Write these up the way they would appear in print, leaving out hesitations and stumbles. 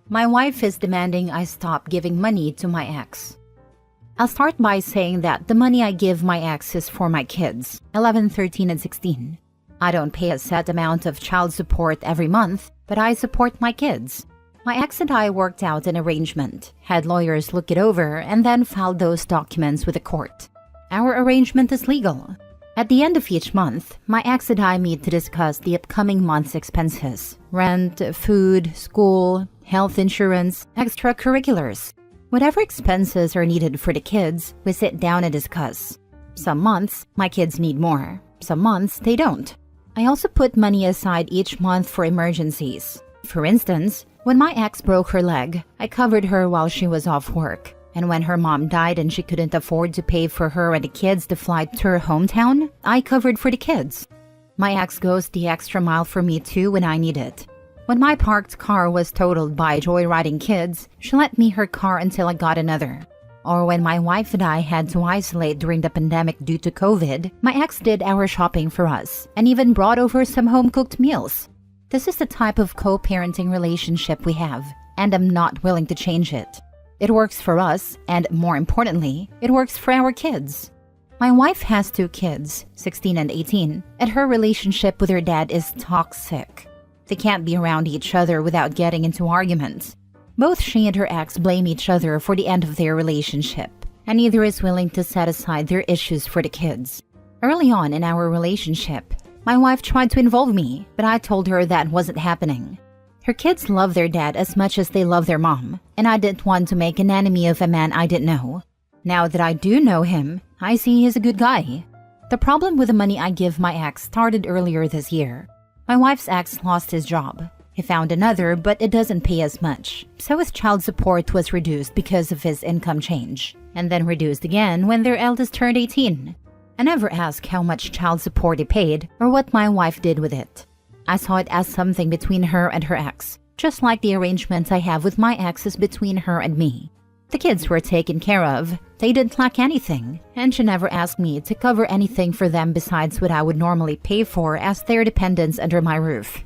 My wife is demanding I stop giving money to my ex. I'll start by saying that the money I give my ex is for my kids, 11, 13, and 16. I don't pay a set amount of child support every month, but I support my kids. My ex and I worked out an arrangement, had lawyers look it over, and then filed those documents with the court. Our arrangement is legal. At the end of each month, my ex and I meet to discuss the upcoming month's expenses: rent, food, school, health insurance, extracurriculars. Whatever expenses are needed for the kids, we sit down and discuss. Some months, my kids need more. Some months, they don't. I also put money aside each month for emergencies. For instance, when my ex broke her leg, I covered her while she was off work. And when her mom died and she couldn't afford to pay for her and the kids to fly to her hometown, I covered for the kids. My ex goes the extra mile for me too when I need it. When my parked car was totaled by joyriding kids, she lent me her car until I got another. Or when my wife and I had to isolate during the pandemic due to COVID, my ex did our shopping for us and even brought over some home-cooked meals. This is the type of co-parenting relationship we have, and I'm not willing to change it. It works for us, and more importantly, it works for our kids. My wife has 2 kids, 16 and 18, and her relationship with her dad is toxic. They can't be around each other without getting into arguments. Both she and her ex blame each other for the end of their relationship, and neither is willing to set aside their issues for the kids. Early on in our relationship, my wife tried to involve me, but I told her that wasn't happening. Her kids love their dad as much as they love their mom, and I didn't want to make an enemy of a man I didn't know. Now that I do know him, I see he's a good guy. The problem with the money I give my ex started earlier this year. My wife's ex lost his job. He found another, but it doesn't pay as much, so his child support was reduced because of his income change, and then reduced again when their eldest turned 18. I never asked how much child support he paid or what my wife did with it. I saw it as something between her and her ex, just like the arrangements I have with my ex is between her and me. The kids were taken care of, they didn't lack anything, and she never asked me to cover anything for them besides what I would normally pay for as their dependents under my roof.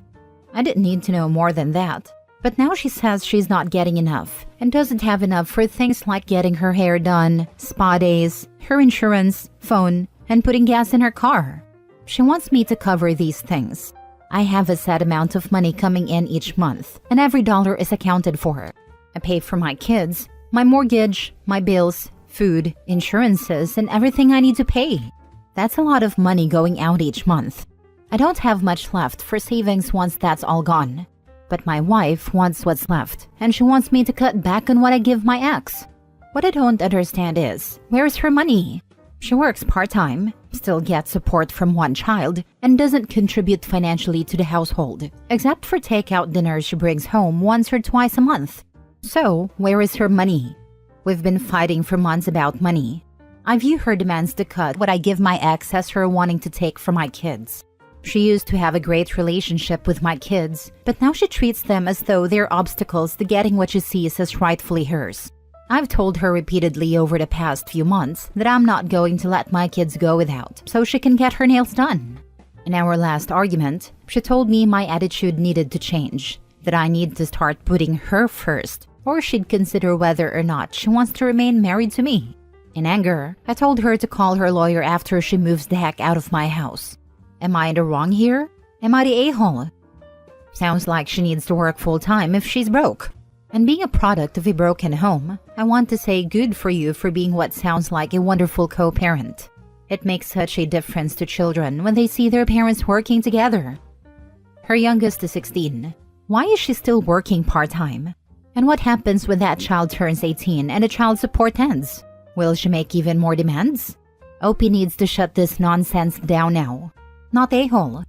I didn't need to know more than that, but now she says she's not getting enough and doesn't have enough for things like getting her hair done, spa days, her insurance, phone, and putting gas in her car. She wants me to cover these things. I have a set amount of money coming in each month, and every dollar is accounted for. I pay for my kids, my mortgage, my bills, food, insurances, and everything I need to pay. That's a lot of money going out each month. I don't have much left for savings once that's all gone. But my wife wants what's left, and she wants me to cut back on what I give my ex. What I don't understand is, where's her money? She works part-time, still gets support from one child, and doesn't contribute financially to the household, except for takeout dinners she brings home once or twice a month. So, where is her money? We've been fighting for months about money. I view her demands to cut what I give my ex as her wanting to take from my kids. She used to have a great relationship with my kids, but now she treats them as though they're obstacles to getting what she sees as rightfully hers. I've told her repeatedly over the past few months that I'm not going to let my kids go without, so she can get her nails done. In our last argument, she told me my attitude needed to change, that I need to start putting her first, or she'd consider whether or not she wants to remain married to me. In anger, I told her to call her lawyer after she moves the heck out of my house. Am I in the wrong here? Am I the a-hole? Sounds like she needs to work full-time if she's broke. And being a product of a broken home, I want to say good for you for being what sounds like a wonderful co-parent. It makes such a difference to children when they see their parents working together. Her youngest is 16. Why is she still working part-time? And what happens when that child turns 18 and the child support ends? Will she make even more demands? OP needs to shut this nonsense down now. Not a-hole.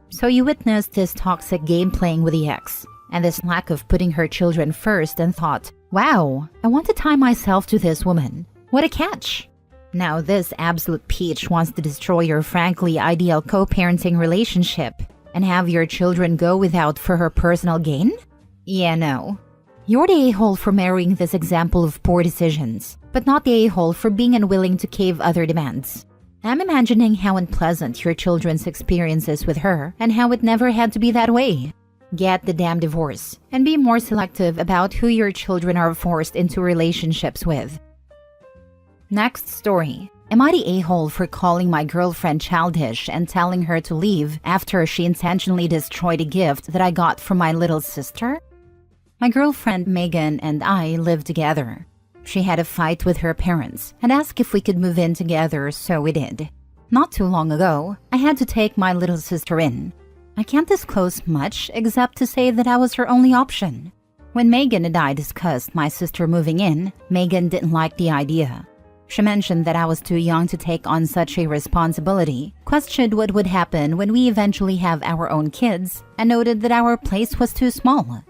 So you witnessed this toxic game playing with the ex, and this lack of putting her children first, and thought, wow, I want to tie myself to this woman. What a catch. Now this absolute peach wants to destroy your frankly ideal co-parenting relationship and have your children go without for her personal gain? Yeah, no. You're the a-hole for marrying this example of poor decisions, but not the a-hole for being unwilling to cave other demands. I'm imagining how unpleasant your children's experiences with her and how it never had to be that way. Get the damn divorce and be more selective about who your children are forced into relationships with. Next story. Am I the a-hole for calling my girlfriend childish and telling her to leave after she intentionally destroyed a gift that I got from my little sister? My girlfriend Megan and I live together. She had a fight with her parents and asked if we could move in together, so we did. Not too long ago, I had to take my little sister in. I can't disclose much except to say that I was her only option. When Megan and I discussed my sister moving in, Megan didn't like the idea. She mentioned that I was too young to take on such a responsibility, questioned what would happen when we eventually have our own kids, and noted that our place was too small.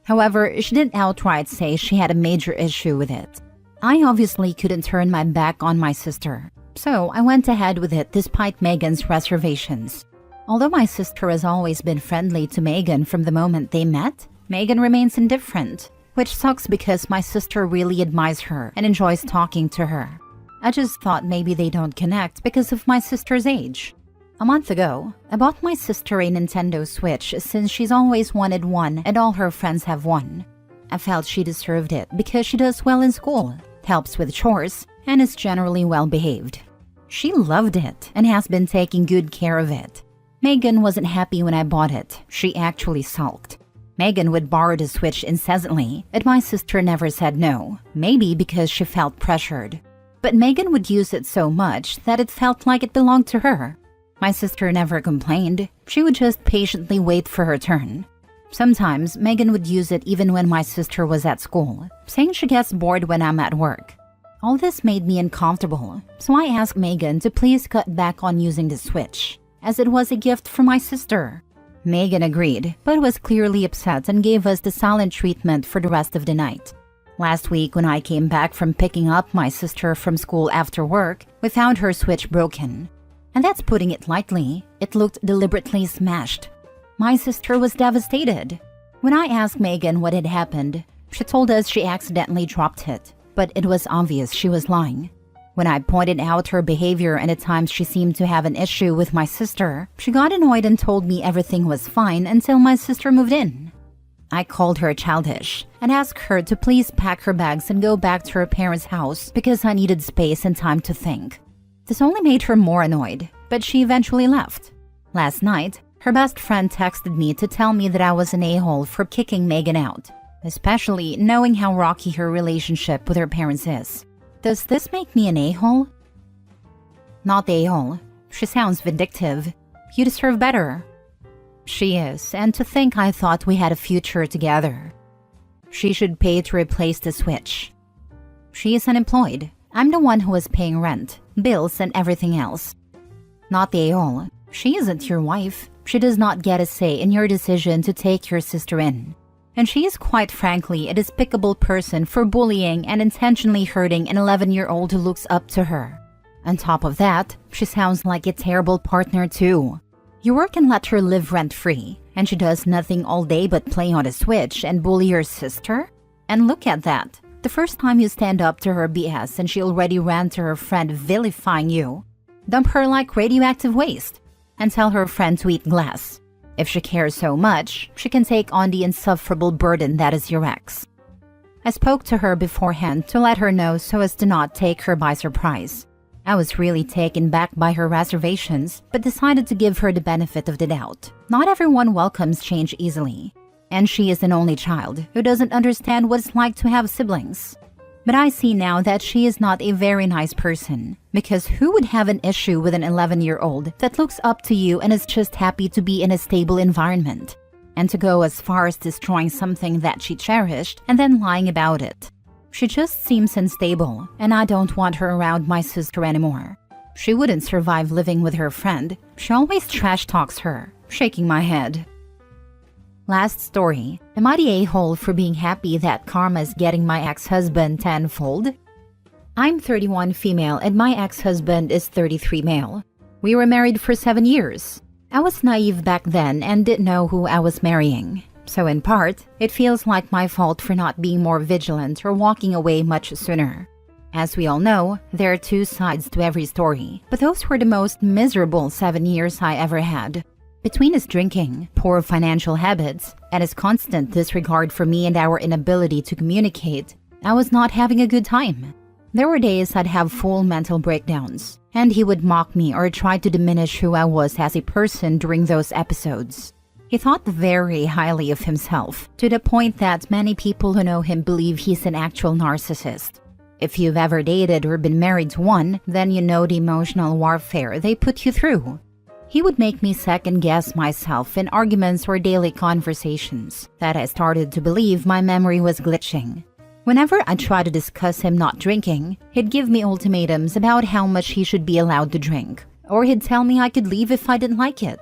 However, she didn't outright say she had a major issue with it. I obviously couldn't turn my back on my sister, so I went ahead with it despite Megan's reservations. Although my sister has always been friendly to Megan from the moment they met, Megan remains indifferent, which sucks because my sister really admires her and enjoys talking to her. I just thought maybe they don't connect because of my sister's age. A month ago, I bought my sister a Nintendo Switch since she's always wanted one and all her friends have one. I felt she deserved it because she does well in school, helps with chores, and is generally well behaved. She loved it and has been taking good care of it. Megan wasn't happy when I bought it. She actually sulked. Megan would borrow the Switch incessantly, and my sister never said no, maybe because she felt pressured. But Megan would use it so much that it felt like it belonged to her. My sister never complained. She would just patiently wait for her turn. Sometimes Megan would use it even when my sister was at school, saying she gets bored when I'm at work. All this made me uncomfortable, so I asked Megan to please cut back on using the Switch, as it was a gift from my sister. Megan agreed, but was clearly upset and gave us the silent treatment for the rest of the night. Last week, when I came back from picking up my sister from school after work, we found her Switch broken. And that's putting it lightly. It looked deliberately smashed. My sister was devastated. When I asked Megan what had happened, she told us she accidentally dropped it, but it was obvious she was lying. When I pointed out her behavior and at times she seemed to have an issue with my sister, she got annoyed and told me everything was fine until my sister moved in. I called her childish and asked her to please pack her bags and go back to her parents' house because I needed space and time to think. This only made her more annoyed, but she eventually left. Last night, her best friend texted me to tell me that I was an a-hole for kicking Megan out, especially knowing how rocky her relationship with her parents is. Does this make me an a-hole? Not the a-hole. She sounds vindictive. You deserve better. She is, and to think I thought we had a future together. She should pay to replace the Switch. She is unemployed. I'm the one who is paying rent, bills, and everything else. Not the a-hole. She isn't your wife. She does not get a say in your decision to take your sister in. And she is quite frankly a despicable person for bullying and intentionally hurting an 11-year-old who looks up to her. On top of that, she sounds like a terrible partner too. You work and let her live rent-free, and she does nothing all day but play on a Switch and bully your sister? And look at that. The first time you stand up to her BS and she already ran to her friend vilifying you. Dump her like radioactive waste and tell her friend to eat glass. If she cares so much, she can take on the insufferable burden that is your ex. I spoke to her beforehand to let her know so as to not take her by surprise. I was really taken back by her reservations, but decided to give her the benefit of the doubt. Not everyone welcomes change easily, and she is an only child who doesn't understand what it's like to have siblings. But I see now that she is not a very nice person, because who would have an issue with an 11-year-old that looks up to you and is just happy to be in a stable environment, and to go as far as destroying something that she cherished and then lying about it? She just seems unstable, and I don't want her around my sister anymore. She wouldn't survive living with her friend. She always trash talks her, shaking my head. Last story. Am I the a-hole for being happy that karma is getting my ex-husband tenfold? I'm 31 female and my ex-husband is 33 male. We were married for 7 years. I was naive back then and didn't know who I was marrying. So in part, it feels like my fault for not being more vigilant or walking away much sooner. As we all know, there are two sides to every story, but those were the most miserable 7 years I ever had. Between his drinking, poor financial habits, and his constant disregard for me and our inability to communicate, I was not having a good time. There were days I'd have full mental breakdowns, and he would mock me or try to diminish who I was as a person during those episodes. He thought very highly of himself, to the point that many people who know him believe he's an actual narcissist. If you've ever dated or been married to one, then you know the emotional warfare they put you through. He would make me second-guess myself in arguments or daily conversations that I started to believe my memory was glitching. Whenever I tried to discuss him not drinking, he'd give me ultimatums about how much he should be allowed to drink, or he'd tell me I could leave if I didn't like it.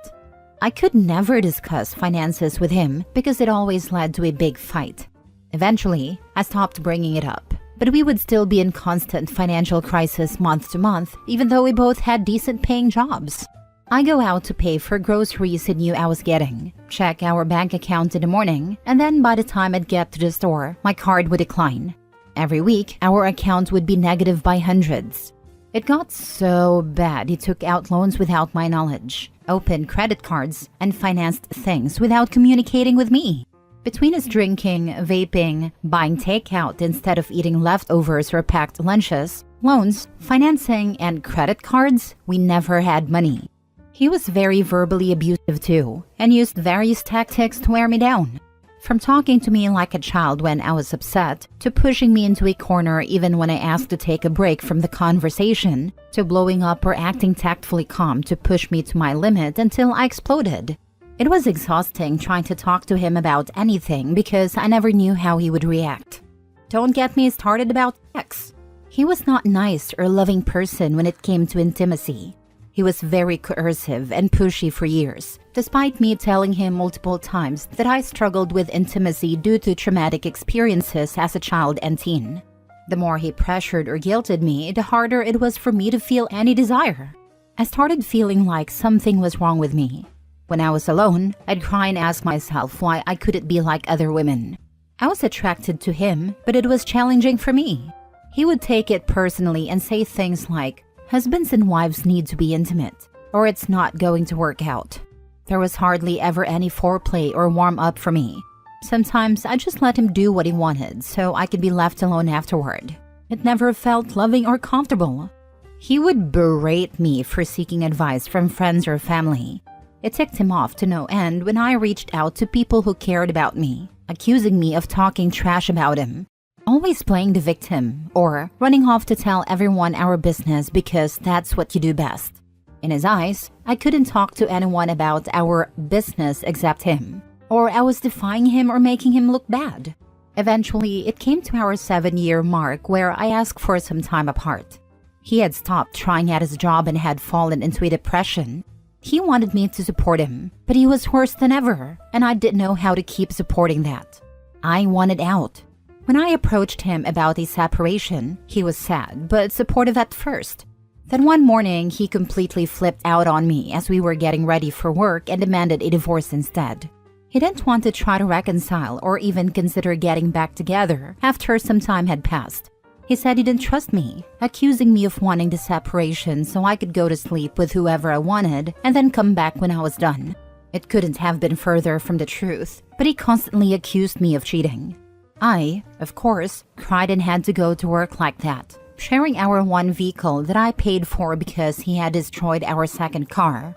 I could never discuss finances with him because it always led to a big fight. Eventually, I stopped bringing it up, but we would still be in constant financial crisis month to month, even though we both had decent-paying jobs. I go out to pay for groceries he knew I was getting, check our bank account in the morning, and then by the time I'd get to the store, my card would decline. Every week, our account would be negative by hundreds. It got so bad he took out loans without my knowledge, opened credit cards, and financed things without communicating with me. Between his drinking, vaping, buying takeout instead of eating leftovers or packed lunches, loans, financing, and credit cards, we never had money. He was very verbally abusive too, and used various tactics to wear me down. From talking to me like a child when I was upset, to pushing me into a corner even when I asked to take a break from the conversation, to blowing up or acting tactfully calm to push me to my limit until I exploded. It was exhausting trying to talk to him about anything because I never knew how he would react. Don't get me started about sex. He was not nice or loving person when it came to intimacy. He was very coercive and pushy for years, despite me telling him multiple times that I struggled with intimacy due to traumatic experiences as a child and teen. The more he pressured or guilted me, the harder it was for me to feel any desire. I started feeling like something was wrong with me. When I was alone, I'd cry and ask myself why I couldn't be like other women. I was attracted to him, but it was challenging for me. He would take it personally and say things like, "Husbands and wives need to be intimate, or it's not going to work out." There was hardly ever any foreplay or warm-up for me. Sometimes I just let him do what he wanted so I could be left alone afterward. It never felt loving or comfortable. He would berate me for seeking advice from friends or family. It ticked him off to no end when I reached out to people who cared about me, accusing me of talking trash about him. Always playing the victim, or running off to tell everyone our business because that's what you do best. In his eyes, I couldn't talk to anyone about our business except him, or I was defying him or making him look bad. Eventually, it came to our 7-year mark where I asked for some time apart. He had stopped trying at his job and had fallen into a depression. He wanted me to support him, but he was worse than ever, and I didn't know how to keep supporting that. I wanted out. When I approached him about a separation, he was sad but supportive at first. Then one morning, he completely flipped out on me as we were getting ready for work and demanded a divorce instead. He didn't want to try to reconcile or even consider getting back together after some time had passed. He said he didn't trust me, accusing me of wanting the separation so I could go to sleep with whoever I wanted and then come back when I was done. It couldn't have been further from the truth, but he constantly accused me of cheating. I, of course, cried and had to go to work like that, sharing our one vehicle that I paid for because he had destroyed our second car.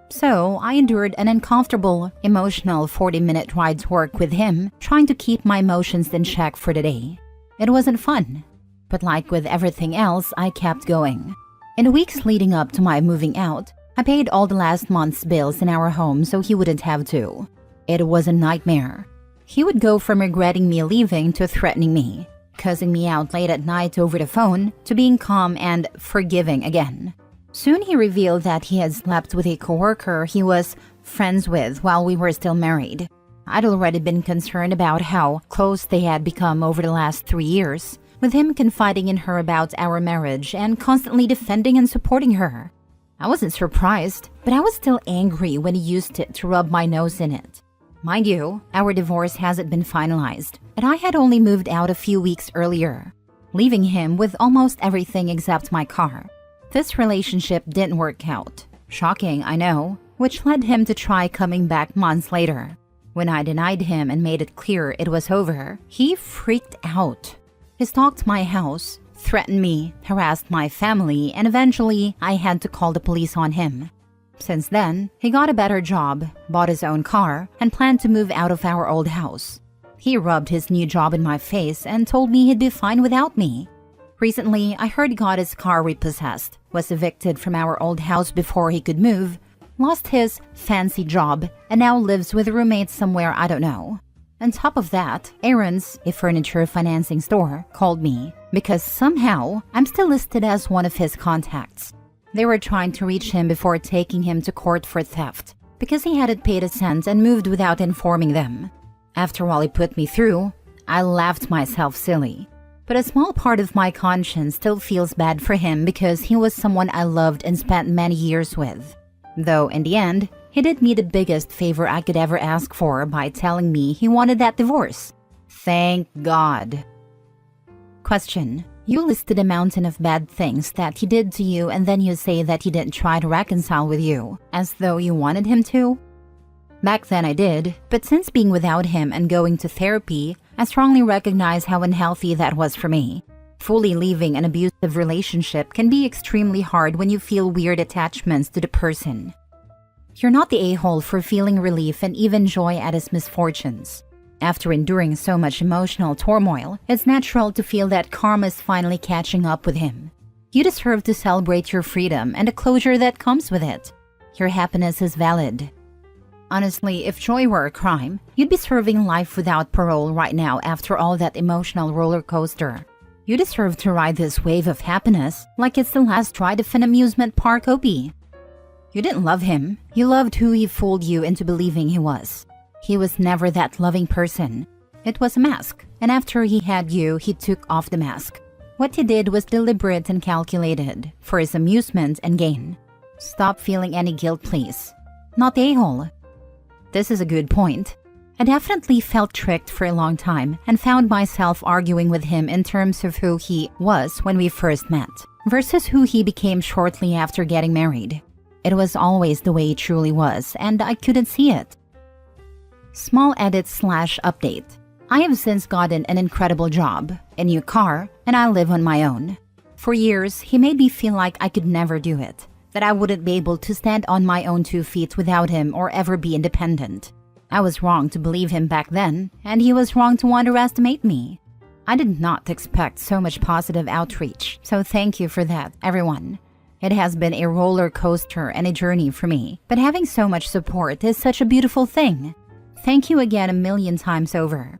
So I endured an uncomfortable, emotional 40-minute ride to work with him, trying to keep my emotions in check for the day. It wasn't fun, but like with everything else, I kept going. In the weeks leading up to my moving out, I paid all the last month's bills in our home so he wouldn't have to. It was a nightmare. He would go from regretting me leaving to threatening me, cussing me out late at night over the phone, to being calm and forgiving again. Soon he revealed that he had slept with a coworker he was friends with while we were still married. I'd already been concerned about how close they had become over the last 3 years, with him confiding in her about our marriage and constantly defending and supporting her. I wasn't surprised, but I was still angry when he used it to rub my nose in it. Mind you, our divorce hasn't been finalized, and I had only moved out a few weeks earlier, leaving him with almost everything except my car. This relationship didn't work out. Shocking, I know, which led him to try coming back months later. When I denied him and made it clear it was over, he freaked out. He stalked my house, threatened me, harassed my family, and eventually I had to call the police on him. Since then, he got a better job, bought his own car, and planned to move out of our old house. He rubbed his new job in my face and told me he'd be fine without me. Recently, I heard he got his car repossessed, was evicted from our old house before he could move, lost his fancy job, and now lives with a roommate somewhere I don't know. On top of that, Aaron's, a furniture financing store, called me because somehow I'm still listed as one of his contacts. They were trying to reach him before taking him to court for theft because he hadn't paid a cent and moved without informing them. After all he put me through, I laughed myself silly. But a small part of my conscience still feels bad for him because he was someone I loved and spent many years with. Though in the end, he did me the biggest favor I could ever ask for by telling me he wanted that divorce. Thank God. Question. You listed a mountain of bad things that he did to you and then you say that he didn't try to reconcile with you, as though you wanted him to? Back then I did, but since being without him and going to therapy, I strongly recognize how unhealthy that was for me. Fully leaving an abusive relationship can be extremely hard when you feel weird attachments to the person. You're not the a-hole for feeling relief and even joy at his misfortunes. After enduring so much emotional turmoil, it's natural to feel that karma is finally catching up with him. You deserve to celebrate your freedom and the closure that comes with it. Your happiness is valid. Honestly, if joy were a crime, you'd be serving life without parole right now after all that emotional roller coaster. You deserve to ride this wave of happiness like it's the last ride of an amusement park OP. You didn't love him, you loved who he fooled you into believing he was. He was never that loving person. It was a mask, and after he had you, he took off the mask. What he did was deliberate and calculated, for his amusement and gain. Stop feeling any guilt, please. Not the a-hole. This is a good point. I definitely felt tricked for a long time and found myself arguing with him in terms of who he was when we first met, versus who he became shortly after getting married. It was always the way he truly was, and I couldn't see it. Small edit/update. I have since gotten an incredible job, a new car, and I live on my own. For years, he made me feel like I could never do it, that I wouldn't be able to stand on my own 2 feet without him or ever be independent. I was wrong to believe him back then, and he was wrong to underestimate me. I did not expect so much positive outreach, so thank you for that, everyone. It has been a roller coaster and a journey for me, but having so much support is such a beautiful thing. Thank you again a million times over.